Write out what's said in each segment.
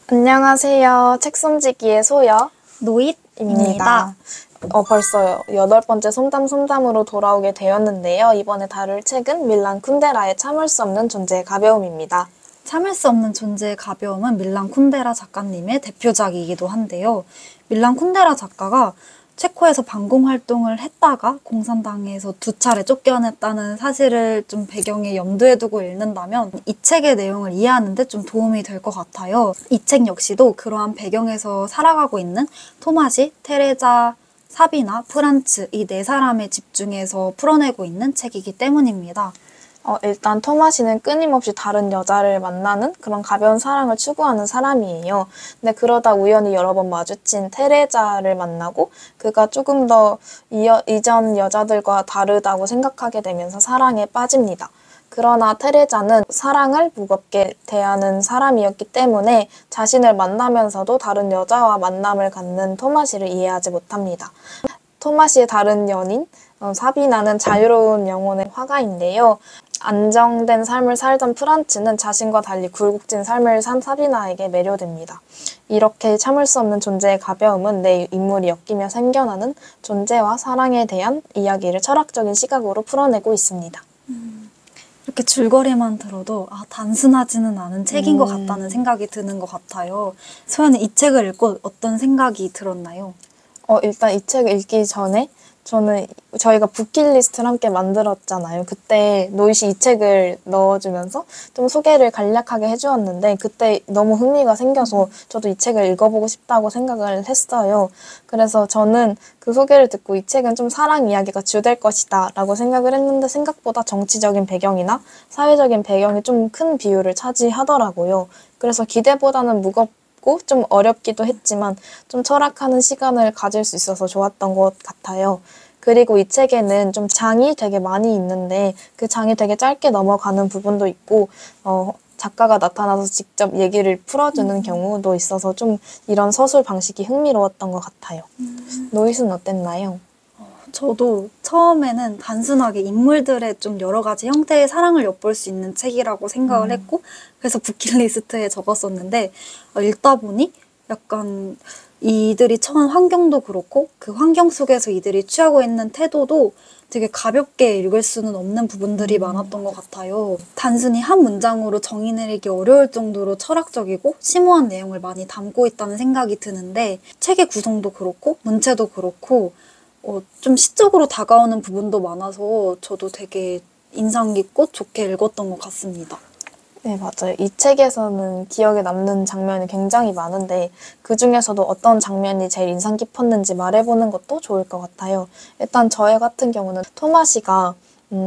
안녕하세요. 책솜지기의 소여입니다. 노잇입니다. 벌써 8번째 솜담솜담으로 돌아오게 되었는데요. 이번에 다룰 책은 밀란 쿤데라의 참을 수 없는 존재의 가벼움입니다. 참을 수 없는 존재의 가벼움은 밀란 쿤데라 작가님의 대표작이기도 한데요. 밀란 쿤데라 작가가 체코에서 반공 활동을 했다가 공산당에서 2차례 쫓겨냈다는 사실을 좀 배경에 염두에 두고 읽는다면 이 책의 내용을 이해하는 데 좀 도움이 될 것 같아요. 이 책 역시도 그러한 배경에서 살아가고 있는 토마시, 테레자, 사비나, 프란츠 이 4사람에 집중해서 풀어내고 있는 책이기 때문입니다. 일단 토마시는 끊임없이 다른 여자를 만나는 그런 가벼운 사랑을 추구하는 사람이에요. 근데 그러다 우연히 여러 번 마주친 테레자를 만나고 그가 조금 더 이전 여자들과 다르다고 생각하게 되면서 사랑에 빠집니다. 그러나 테레자는 사랑을 무겁게 대하는 사람이었기 때문에 자신을 만나면서도 다른 여자와 만남을 갖는 토마시를 이해하지 못합니다. 토마시의 다른 연인 사비나는 자유로운 영혼의 화가인데요. 안정된 삶을 살던 프란츠는 자신과 달리 굴곡진 삶을 산 사비나에게 매료됩니다. 이렇게 참을 수 없는 존재의 가벼움은 내 인물이 엮이며 생겨나는 존재와 사랑에 대한 이야기를 철학적인 시각으로 풀어내고 있습니다. 이렇게 줄거리만 들어도 단순하지는 않은 책인 것 같다는 생각이 드는 것 같아요. 소연은 이 책을 읽고 어떤 생각이 들었나요? 일단 이 책을 읽기 전에 저희가 부킷리스트를 함께 만들었잖아요. 그때 노잇이 이 책을 넣어주면서 좀 소개를 간략하게 해주었는데 그때 너무 흥미가 생겨서 저도 이 책을 읽어보고 싶다고 생각을 했어요. 그래서 저는 그 소개를 듣고 이 책은 좀 사랑 이야기가 주될 것이다 라고 생각을 했는데 생각보다 정치적인 배경이나 사회적인 배경이 좀 큰 비율을 차지하더라고요. 그래서 기대보다는 무겁고 좀 어렵기도 했지만 좀 철학하는 시간을 가질 수 있어서 좋았던 것 같아요. 그리고 이 책에는 좀 장이 되게 많이 있는데 그 장이 되게 짧게 넘어가는 부분도 있고 작가가 나타나서 직접 얘기를 풀어주는 경우도 있어서 좀 이런 서술 방식이 흥미로웠던 것 같아요. 노잇은 어땠나요? 저도 처음에는 단순하게 인물들의 좀 여러 가지 형태의 사랑을 엿볼 수 있는 책이라고 생각을 했고 그래서 부킷리스트에 적었었는데 읽다 보니 약간 이들이 처한 환경도 그렇고 그 환경 속에서 이들이 취하고 있는 태도도 되게 가볍게 읽을 수는 없는 부분들이 많았던 것 같아요. 단순히 한 문장으로 정의 내리기 어려울 정도로 철학적이고 심오한 내용을 많이 담고 있다는 생각이 드는데 책의 구성도 그렇고 문체도 그렇고 좀 시적으로 다가오는 부분도 많아서 저도 되게 인상 깊고 좋게 읽었던 것 같습니다. 네, 맞아요. 이 책에서는 기억에 남는 장면이 굉장히 많은데 그 중에서도 어떤 장면이 제일 인상 깊었는지 말해보는 것도 좋을 것 같아요. 일단 저희 같은 경우는 토마시가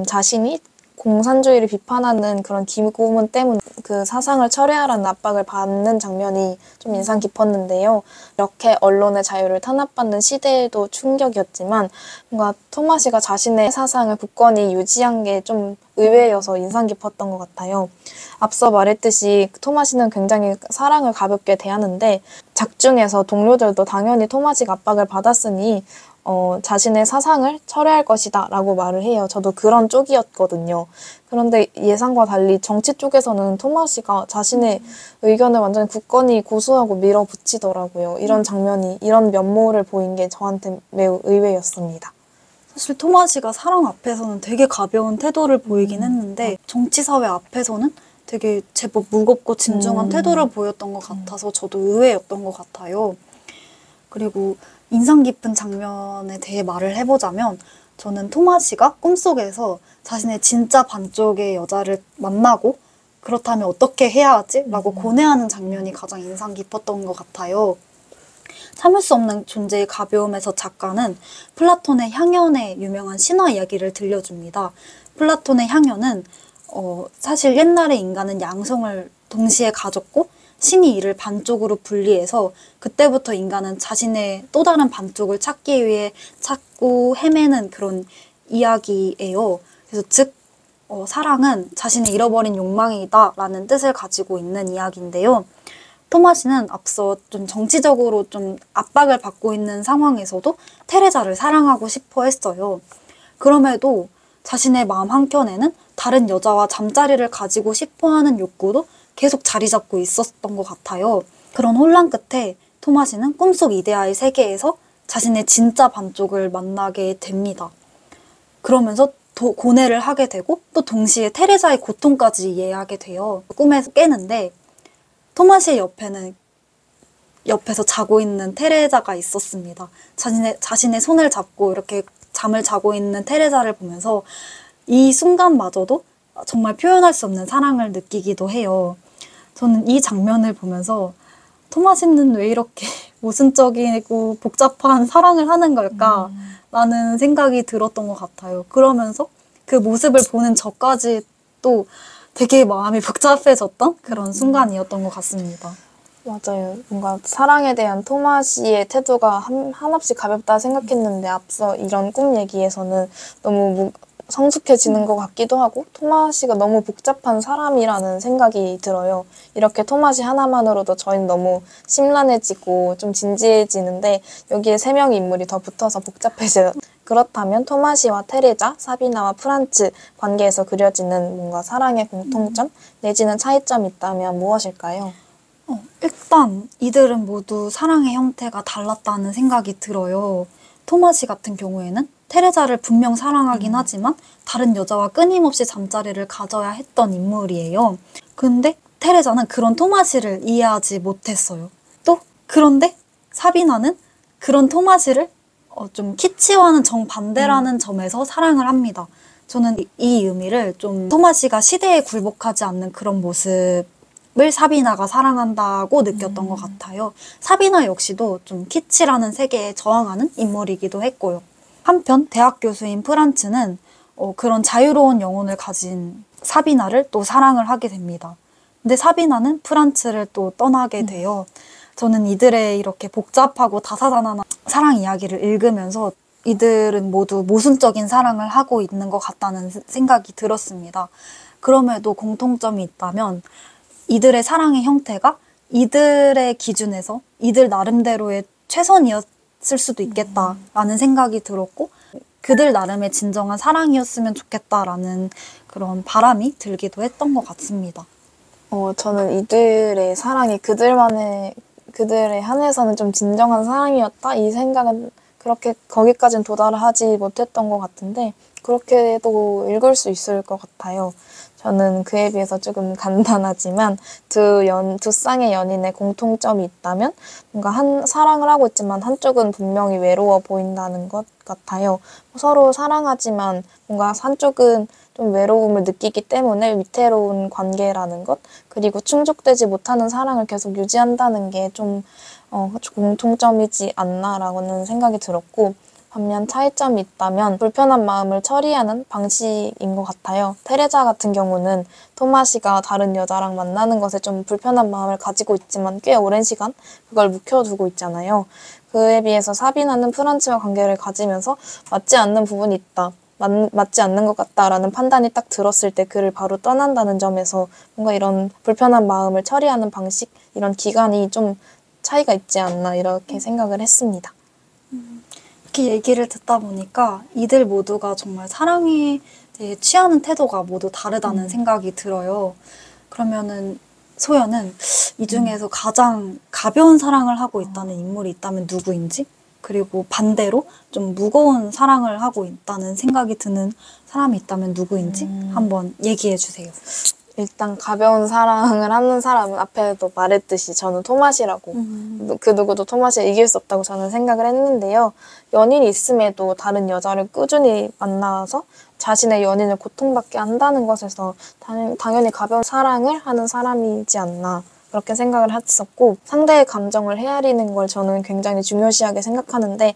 자신이 공산주의를 비판하는 그런 기고문 때문에 그 사상을 철회하라는 압박을 받는 장면이 좀 인상 깊었는데요. 이렇게 언론의 자유를 탄압받는 시대에도 충격이었지만 뭔가 토마시가 자신의 사상을 굳건히 유지한 게 좀 의외여서 인상 깊었던 것 같아요. 앞서 말했듯이 토마시는 굉장히 사랑을 가볍게 대하는데 작중에서 동료들도 당연히 토마시가 압박을 받았으니 자신의 사상을 철회할 것이다 라고 말을 해요. 저도 그런 쪽이었거든요. 그런데 예상과 달리 정치 쪽에서는 토마시가 자신의 의견을 완전히 굳건히 고수하고 밀어붙이더라고요. 이런 장면이, 이런 면모를 보인 게 저한테 매우 의외였습니다. 사실 토마시가 사랑 앞에서는 되게 가벼운 태도를 보이긴 했는데 정치사회 앞에서는 되게 제법 무겁고 진중한 태도를 보였던 것 같아서 저도 의외였던 것 같아요. 그리고 인상 깊은 장면에 대해 말을 해보자면 저는 토마시가 꿈속에서 자신의 진짜 반쪽의 여자를 만나고 그렇다면 어떻게 해야 하지? 라고 고뇌하는 장면이 가장 인상 깊었던 것 같아요. 참을 수 없는 존재의 가벼움에서 작가는 플라톤의 향연의 유명한 신화 이야기를 들려줍니다. 플라톤의 향연은 사실 옛날에 인간은 양성을 동시에 가졌고 신이 이를 반쪽으로 분리해서 그때부터 인간은 자신의 또 다른 반쪽을 찾기 위해 찾고 헤매는 그런 이야기예요. 그래서 즉 사랑은 자신의 잃어버린 욕망이다 라는 뜻을 가지고 있는 이야기인데요. 토마시는 앞서 좀 정치적으로 좀 압박을 받고 있는 상황에서도 테레자를 사랑하고 싶어 했어요. 그럼에도 자신의 마음 한켠에는 다른 여자와 잠자리를 가지고 싶어 하는 욕구도 계속 자리 잡고 있었던 것 같아요. 그런 혼란 끝에 토마시는 꿈속 이데아의 세계에서 자신의 진짜 반쪽을 만나게 됩니다. 그러면서 고뇌를 하게 되고 또 동시에 테레자의 고통까지 이해하게 돼요. 꿈에서 깨는데 토마시의 옆에서 자고 있는 테레자가 있었습니다. 자신의 손을 잡고 이렇게 잠을 자고 있는 테레자를 보면서 이 순간마저도 정말 표현할 수 없는 사랑을 느끼기도 해요. 저는 이 장면을 보면서 토마시는 왜 이렇게 모순적이고 복잡한 사랑을 하는 걸까? 라는 생각이 들었던 것 같아요. 그러면서 그 모습을 보는 저까지 또 되게 마음이 복잡해졌던 그런 순간이었던 것 같습니다. 맞아요. 뭔가 사랑에 대한 토마시의 태도가 한없이 가볍다 생각했는데 앞서 이런 꿈 얘기에서는 너무 성숙해지는 것 같기도 하고 토마시가 너무 복잡한 사람이라는 생각이 들어요. 이렇게 토마시 하나만으로도 저희는 너무 심란해지고 좀 진지해지는데 여기에 세 명의 인물이 더 붙어서 복잡해져요. 그렇다면 토마시와 테레자, 사비나와 프란츠 관계에서 그려지는 뭔가 사랑의 공통점 내지는 차이점이 있다면 무엇일까요? 일단 이들은 모두 사랑의 형태가 달랐다는 생각이 들어요. 토마시 같은 경우에는 테레자를 분명 사랑하긴 하지만 다른 여자와 끊임없이 잠자리를 가져야 했던 인물이에요. 근데 테레자는 그런 토마시를 이해하지 못했어요. 또 그런데 사비나는 그런 토마시를 좀 키치와는 정반대라는 점에서 사랑을 합니다. 저는 이 의미를 좀 토마시가 시대에 굴복하지 않는 그런 모습을 사비나가 사랑한다고 느꼈던 것 같아요. 사비나 역시도 좀 키치라는 세계에 저항하는 인물이기도 했고요. 한편 대학 교수인 프란츠는 그런 자유로운 영혼을 가진 사비나를 또 사랑을 하게 됩니다. 근데 사비나는 프란츠를 또 떠나게 돼요. 저는 이들의 이렇게 복잡하고 다사다난한 사랑 이야기를 읽으면서 이들은 모두 모순적인 사랑을 하고 있는 것 같다는 생각이 들었습니다. 그럼에도 공통점이 있다면 이들의 사랑의 형태가 이들의 기준에서 이들 나름대로의 최선이었을 수도 있겠다라는 생각이 들었고 그들 나름의 진정한 사랑이었으면 좋겠다라는 그런 바람이 들기도 했던 것 같습니다. 저는 이들의 사랑이 그들에 한해서는 좀 진정한 사랑이었다? 이 생각은 그렇게 거기까지는 도달하지 못했던 것 같은데 그렇게도 읽을 수 있을 것 같아요. 저는 그에 비해서 조금 간단하지만 두 쌍의 연인의 공통점이 있다면 뭔가 사랑을 하고 있지만 한쪽은 분명히 외로워 보인다는 것 같아요. 서로 사랑하지만 뭔가 한쪽은 좀 외로움을 느끼기 때문에 위태로운 관계라는 것 그리고 충족되지 못하는 사랑을 계속 유지한다는 게 좀 공통점이지 않나라고는 생각이 들었고 반면 차이점이 있다면 불편한 마음을 처리하는 방식인 것 같아요. 테레자 같은 경우는 토마시가 다른 여자랑 만나는 것에 좀 불편한 마음을 가지고 있지만 꽤 오랜 시간 그걸 묵혀두고 있잖아요. 그에 비해서 사비나는 프란츠와 관계를 가지면서 맞지 않는 부분이 있다. 맞지 않는 것 같다라는 판단이 딱 들었을 때 그를 바로 떠난다는 점에서 뭔가 이런 불편한 마음을 처리하는 방식, 이런 기간이 좀 차이가 있지 않나 이렇게 생각을 했습니다. 이렇게 얘기를 듣다 보니까 이들 모두가 정말 사랑에 대해 취하는 태도가 모두 다르다는 생각이 들어요. 그러면은 소연은 이 중에서 가장 가벼운 사랑을 하고 있다는 인물이 있다면 누구인지? 그리고 반대로 좀 무거운 사랑을 하고 있다는 생각이 드는 사람이 있다면 누구인지 한번 얘기해 주세요. 일단 가벼운 사랑을 하는 사람은 앞에도 말했듯이 저는 토마시라고 그 누구도 토마시를 이길 수 없다고 저는 생각을 했는데요. 연인이 있음에도 다른 여자를 꾸준히 만나서 자신의 연인을 고통받게 한다는 것에서 당연히 가벼운 사랑을 하는 사람이지 않나 그렇게 생각을 했었고 상대의 감정을 헤아리는 걸 저는 굉장히 중요시하게 생각하는데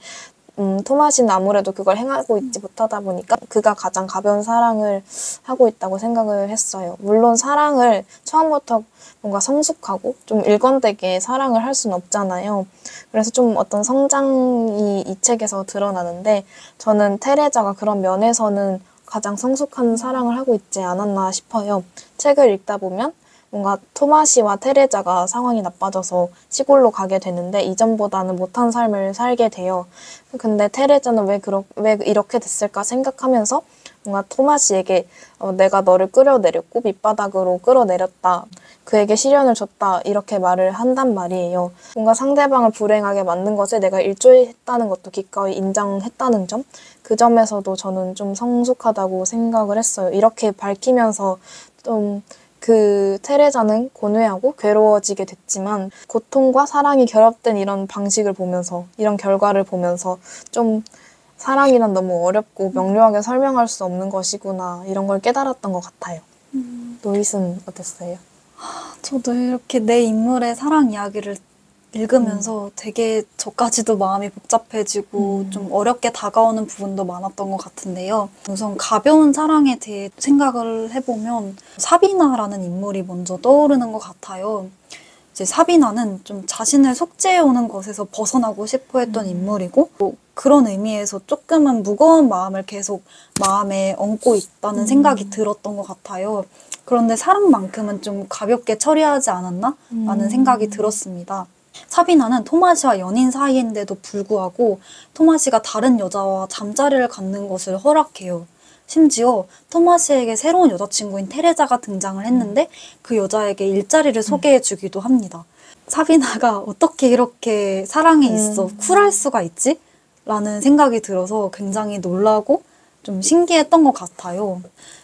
토마시는 아무래도 그걸 행하고 있지 못하다 보니까 그가 가장 가벼운 사랑을 하고 있다고 생각을 했어요. 물론 사랑을 처음부터 뭔가 성숙하고 좀 일관되게 사랑을 할 수는 없잖아요. 그래서 좀 어떤 성장이 이 책에서 드러나는데 저는 테레자가 그런 면에서는 가장 성숙한 사랑을 하고 있지 않았나 싶어요. 책을 읽다 보면 뭔가 토마시와 테레자가 상황이 나빠져서 시골로 가게 되는데 이전보다는 못한 삶을 살게 돼요. 근데 테레자는 왜 이렇게 됐을까 생각하면서 뭔가 토마시에게 내가 너를 끌어내렸고 밑바닥으로 끌어내렸다. 그에게 시련을 줬다. 이렇게 말을 한단 말이에요. 뭔가 상대방을 불행하게 만든 것에 내가 일조했다는 것도 기꺼이 인정했다는 점. 그 점에서도 저는 좀 성숙하다고 생각을 했어요. 이렇게 밝히면서 좀 그 테레자는 고뇌하고 괴로워지게 됐지만 고통과 사랑이 결합된 이런 방식을 보면서 이런 결과를 보면서 좀 사랑이란 너무 어렵고 명료하게 설명할 수 없는 것이구나 이런 걸 깨달았던 것 같아요. 노잇은 어땠어요? 저도 이렇게 내 인물의 사랑 이야기를 읽으면서 되게 저까지도 마음이 복잡해지고 좀 어렵게 다가오는 부분도 많았던 것 같은데요. 우선 가벼운 사랑에 대해 생각을 해보면 사비나라는 인물이 먼저 떠오르는 것 같아요. 이제 사비나는 좀 자신을 속죄해오는 것에서 벗어나고 싶어 했던 인물이고 뭐 그런 의미에서 조금은 무거운 마음을 계속 마음에 얹고 있다는 생각이 들었던 것 같아요. 그런데 사랑만큼은 좀 가볍게 처리하지 않았나? 라는 생각이 들었습니다. 사비나는 토마시와 연인 사이인데도 불구하고 토마시가 다른 여자와 잠자리를 갖는 것을 허락해요. 심지어 토마시에게 새로운 여자친구인 테레자가 등장을 했는데 그 여자에게 일자리를 소개해주기도 합니다. 사비나가 어떻게 이렇게 사랑에 있어 쿨할 수가 있지? 라는 생각이 들어서 굉장히 놀라고 좀 신기했던 것 같아요.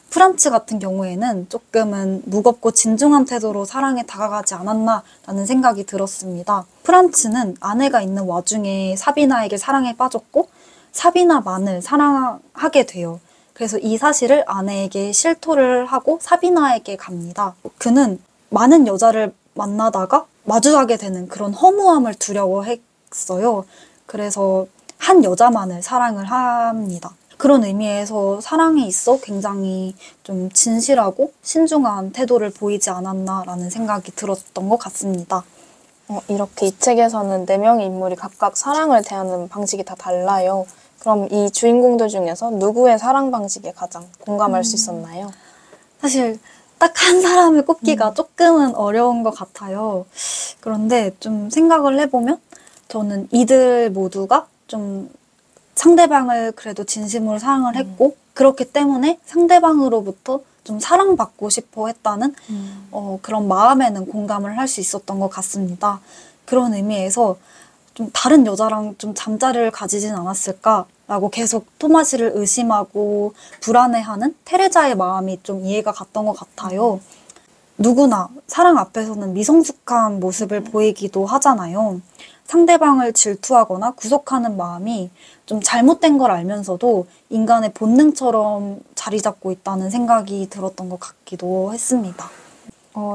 프란츠 같은 경우에는 조금은 무겁고 진중한 태도로 사랑에 다가가지 않았나라는 생각이 들었습니다. 프란츠는 아내가 있는 와중에 사비나에게 사랑에 빠졌고 사비나만을 사랑하게 돼요. 그래서 이 사실을 아내에게 실토를 하고 사비나에게 갑니다. 그는 많은 여자를 만나다가 마주하게 되는 그런 허무함을 두려워했어요. 그래서 한 여자만을 사랑을 합니다. 그런 의미에서 사랑에 있어 굉장히 좀 진실하고 신중한 태도를 보이지 않았나라는 생각이 들었던 것 같습니다. 이렇게 이 책에서는 4명의 인물이 각각 사랑을 대하는 방식이 다 달라요. 그럼 이 주인공들 중에서 누구의 사랑 방식에 가장 공감할 수 있었나요? 사실 딱 한 사람을 꼽기가 조금은 어려운 것 같아요. 그런데 좀 생각을 해보면 저는 이들 모두가 좀 상대방을 그래도 진심으로 사랑을 했고 그렇기 때문에 상대방으로부터 좀 사랑받고 싶어 했다는 그런 마음에는 공감을 할 수 있었던 것 같습니다. 그런 의미에서 좀 다른 여자랑 좀 잠자리를 가지진 않았을까라고 계속 토마시를 의심하고 불안해하는 테레자의 마음이 좀 이해가 갔던 것 같아요. 누구나 사랑 앞에서는 미성숙한 모습을 보이기도 하잖아요. 상대방을 질투하거나 구속하는 마음이 좀 잘못된 걸 알면서도 인간의 본능처럼 자리 잡고 있다는 생각이 들었던 것 같기도 했습니다.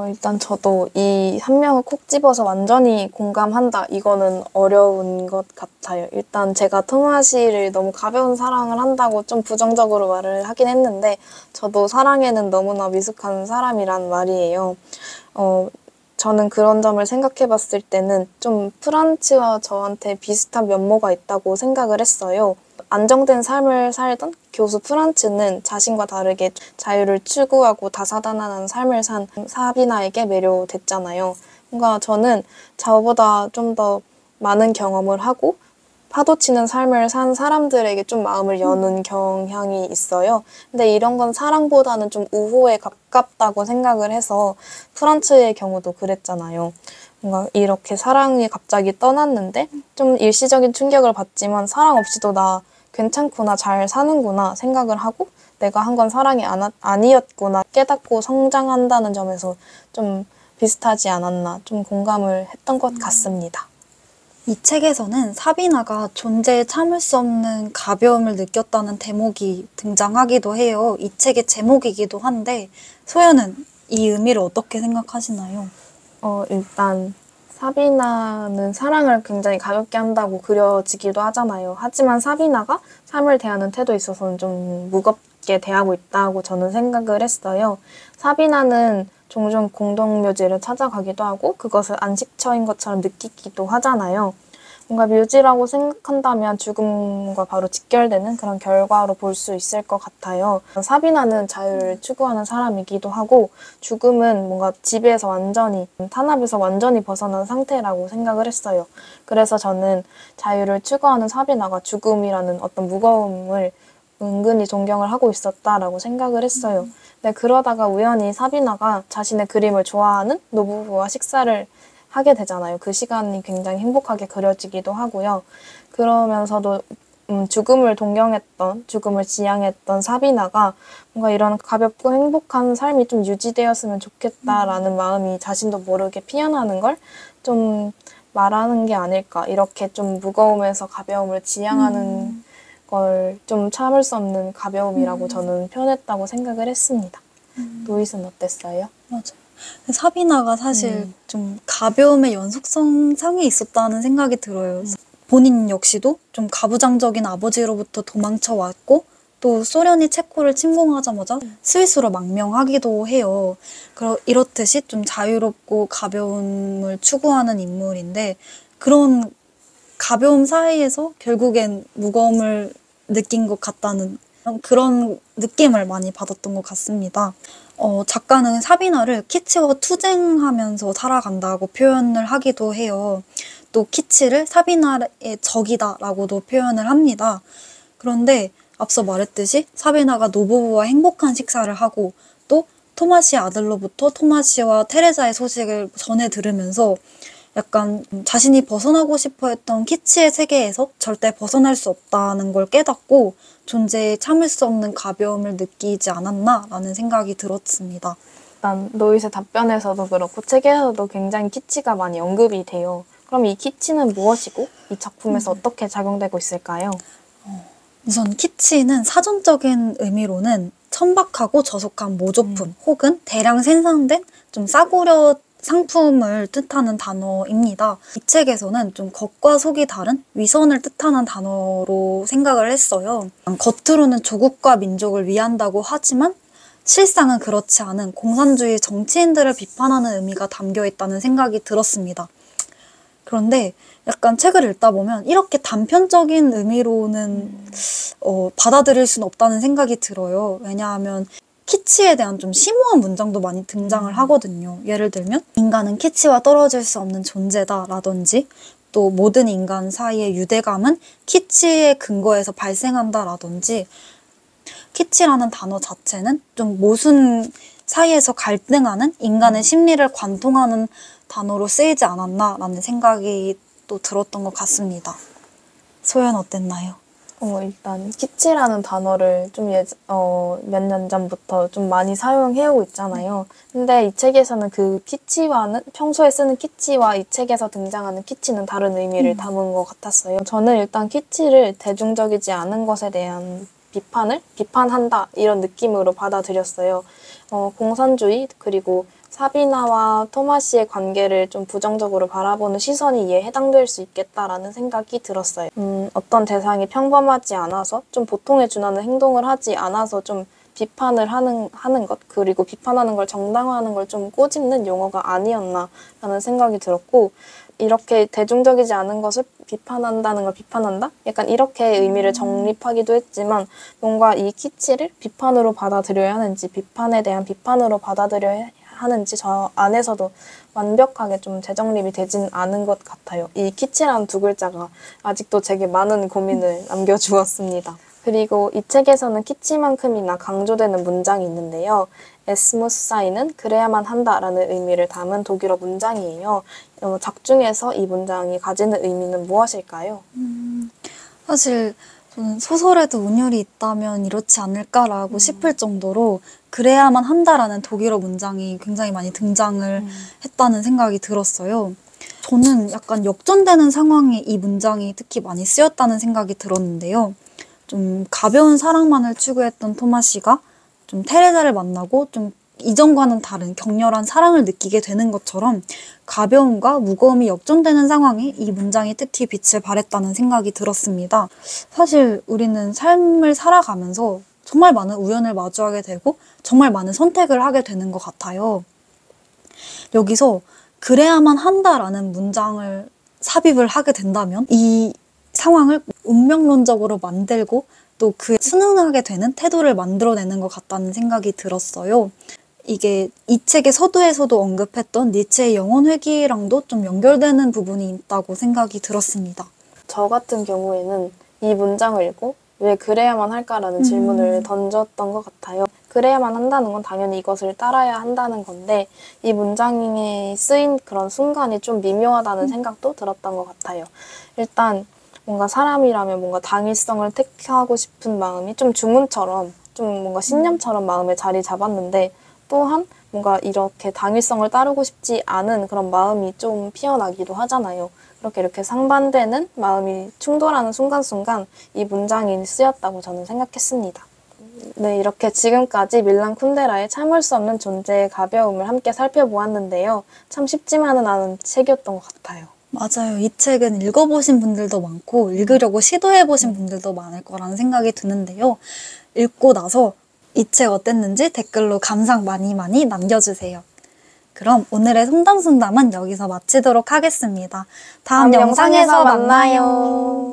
일단 저도 이 한 명을 콕 집어서 완전히 공감한다. 이거는 어려운 것 같아요. 일단 제가 토마시를 너무 가벼운 사랑을 한다고 좀 부정적으로 말을 하긴 했는데 저도 사랑에는 너무나 미숙한 사람이란 말이에요. 저는 그런 점을 생각해 봤을 때는 좀 프란츠와 저한테 비슷한 면모가 있다고 생각을 했어요. 안정된 삶을 살던 교수 프란츠는 자신과 다르게 자유를 추구하고 다사다난한 삶을 산 사비나에게 매료됐잖아요. 뭔가 저는 저보다 좀 더 많은 경험을 하고 파도치는 삶을 산 사람들에게 좀 마음을 여는 경향이 있어요. 근데 이런 건 사랑보다는 좀 우호에 가깝다고 생각을 해서 프란츠의 경우도 그랬잖아요. 뭔가 이렇게 사랑이 갑자기 떠났는데 좀 일시적인 충격을 받지만 사랑 없이도 나 괜찮구나, 잘 사는구나 생각을 하고 내가 한 건 사랑이 아니었구나 깨닫고 성장한다는 점에서 좀 비슷하지 않았나 좀 공감을 했던 것 같습니다. 이 책에서는 사비나가 존재에 참을 수 없는 가벼움을 느꼈다는 대목이 등장하기도 해요. 이 책의 제목이기도 한데 소연은 이 의미를 어떻게 생각하시나요? 일단 사비나는 사랑을 굉장히 가볍게 한다고 그려지기도 하잖아요. 하지만 사비나가 삶을 대하는 태도에 있어서는 좀 무겁게 대하고 있다고 저는 생각을 했어요. 사비나는 종종 공동묘지를 찾아가기도 하고 그것을 안식처인 것처럼 느끼기도 하잖아요. 뭔가 묘지라고 생각한다면 죽음과 바로 직결되는 그런 결과로 볼 수 있을 것 같아요. 사비나는 자유를 추구하는 사람이기도 하고 죽음은 뭔가 지배에서 완전히, 탄압에서 완전히 벗어난 상태라고 생각을 했어요. 그래서 저는 자유를 추구하는 사비나가 죽음이라는 어떤 무거움을 은근히 존경을 하고 있었다라고 생각을 했어요. 근데 그러다가 우연히 사비나가 자신의 그림을 좋아하는 노부부와 식사를 하게 되잖아요. 그 시간이 굉장히 행복하게 그려지기도 하고요. 그러면서도 죽음을 동경했던, 죽음을 지향했던 사비나가 뭔가 이런 가볍고 행복한 삶이 좀 유지되었으면 좋겠다라는 마음이 자신도 모르게 피어나는 걸 좀 말하는 게 아닐까. 이렇게 좀 무거움에서 가벼움을 지향하는 걸 좀 참을 수 없는 가벼움이라고 저는 표현했다고 생각을 했습니다. 노잇은 어땠어요? 맞아. 사비나가 사실 좀 가벼움의 연속성상에 있었다는 생각이 들어요. 본인 역시도 좀 가부장적인 아버지로부터 도망쳐 왔고 또 소련이 체코를 침공하자마자 스위스로 망명하기도 해요. 이렇듯이 좀 자유롭고 가벼움을 추구하는 인물인데 그런 가벼움 사이에서 결국엔 무거움을 느낀 것 같다는 그런 느낌을 많이 받았던 것 같습니다. 작가는 사비나를 키치와 투쟁하면서 살아간다고 표현을 하기도 해요. 또 키치를 사비나의 적이다라고도 표현을 합니다. 그런데 앞서 말했듯이 사비나가 노부부와 행복한 식사를 하고 또 토마시 아들로부터 토마시와 테레자의 소식을 전해 들으면서 약간 자신이 벗어나고 싶어 했던 키치의 세계에서 절대 벗어날 수 없다는 걸 깨닫고 존재에 참을 수 없는 가벼움을 느끼지 않았나라는 생각이 들었습니다. 일단 노잇의 답변에서도 그렇고 책에서도 굉장히 키치가 많이 언급이 돼요. 그럼 이 키치는 무엇이고 이 작품에서 어떻게 작용되고 있을까요? 우선 키치는 사전적인 의미로는 천박하고 저속한 모조품 혹은 대량 생산된 좀 싸구려 상품을 뜻하는 단어입니다. 이 책에서는 좀 겉과 속이 다른 위선을 뜻하는 단어로 생각을 했어요. 겉으로는 조국과 민족을 위한다고 하지만 실상은 그렇지 않은 공산주의 정치인들을 비판하는 의미가 담겨 있다는 생각이 들었습니다. 그런데 약간 책을 읽다 보면 이렇게 단편적인 의미로는 받아들일 수는 없다는 생각이 들어요. 왜냐하면 키치에 대한 좀 심오한 문장도 많이 등장을 하거든요. 예를 들면 인간은 키치와 떨어질 수 없는 존재다 라든지 또 모든 인간 사이의 유대감은 키치의 근거에서 발생한다 라든지 키치라는 단어 자체는 좀 모순 사이에서 갈등하는 인간의 심리를 관통하는 단어로 쓰이지 않았나라는 생각이 또 들었던 것 같습니다. 소연 어땠나요? 일단 키치라는 단어를 좀 몇 년 전부터 좀 많이 사용해오고 있잖아요. 근데 이 책에서는 그 키치와는 평소에 쓰는 키치와 이 책에서 등장하는 키치는 다른 의미를 담은 것 같았어요. 저는 일단 키치를 대중적이지 않은 것에 대한 비판한다 이런 느낌으로 받아들였어요. 공산주의 그리고 사비나와 토마시의 관계를 좀 부정적으로 바라보는 시선이 이에 해당될 수 있겠다라는 생각이 들었어요. 어떤 대상이 평범하지 않아서 좀 보통에 준하는 행동을 하지 않아서 좀 비판을 하는 것 그리고 비판하는 걸 정당화하는 걸 좀 꼬집는 용어가 아니었나라는 생각이 들었고 이렇게 대중적이지 않은 것을 비판한다는 걸 비판한다? 약간 이렇게 의미를 정립하기도 했지만 뭔가 이 키치를 비판으로 받아들여야 하는지 비판에 대한 비판으로 받아들여야 하는지 저 안에서도 완벽하게 좀 재정립이 되진 않은 것 같아요. 이 키치라는 두 글자가 아직도 제게 많은 고민을 남겨주었습니다. 그리고 이 책에서는 키치만큼이나 강조되는 문장이 있는데요. 에스무스사이는 그래야만 한다라는 의미를 담은 독일어 문장이에요. 작중에서 이 문장이 가지는 의미는 무엇일까요? 사실 저는 소설에도 운율이 있다면 이렇지 않을까라고 싶을 정도로 그래야만 한다라는 독일어 문장이 굉장히 많이 등장을 했다는 생각이 들었어요. 저는 약간 역전되는 상황에 이 문장이 특히 많이 쓰였다는 생각이 들었는데요. 좀 가벼운 사랑만을 추구했던 토마시가 좀 테레자를 만나고 좀 이전과는 다른 격렬한 사랑을 느끼게 되는 것처럼 가벼움과 무거움이 역전되는 상황에 이 문장이 특히 빛을 발했다는 생각이 들었습니다. 사실 우리는 삶을 살아가면서 정말 많은 우연을 마주하게 되고 정말 많은 선택을 하게 되는 것 같아요. 여기서 그래야만 한다라는 문장을 삽입을 하게 된다면 이 상황을 운명론적으로 만들고 또 그에 순응하게 되는 태도를 만들어내는 것 같다는 생각이 들었어요. 이게 이 책의 서두에서도 언급했던 니체의 영혼회귀랑도 좀 연결되는 부분이 있다고 생각이 들었습니다. 저 같은 경우에는 이 문장을 읽고 왜 그래야만 할까라는 질문을 던졌던 것 같아요. 그래야만 한다는 건 당연히 이것을 따라야 한다는 건데 이 문장에 쓰인 그런 순간이 좀 미묘하다는 생각도 들었던 것 같아요. 일단 뭔가 사람이라면 뭔가 당위성을 택하고 싶은 마음이 좀 주문처럼 좀 뭔가 신념처럼 마음에 자리 잡았는데 또한 뭔가 이렇게 당위성을 따르고 싶지 않은 그런 마음이 좀 피어나기도 하잖아요. 이렇게 상반되는 마음이 충돌하는 순간순간 이 문장이 쓰였다고 저는 생각했습니다. 네, 이렇게 지금까지 밀란 쿤데라의 참을 수 없는 존재의 가벼움을 함께 살펴보았는데요. 참 쉽지만은 않은 책이었던 것 같아요. 맞아요. 이 책은 읽어보신 분들도 많고 읽으려고 시도해보신 분들도 많을 거라는 생각이 드는데요. 읽고 나서 이 책 어땠는지 댓글로 감상 많이 남겨주세요. 그럼 오늘의 송담송담은 여기서 마치도록 하겠습니다. 다음 영상에서 만나요.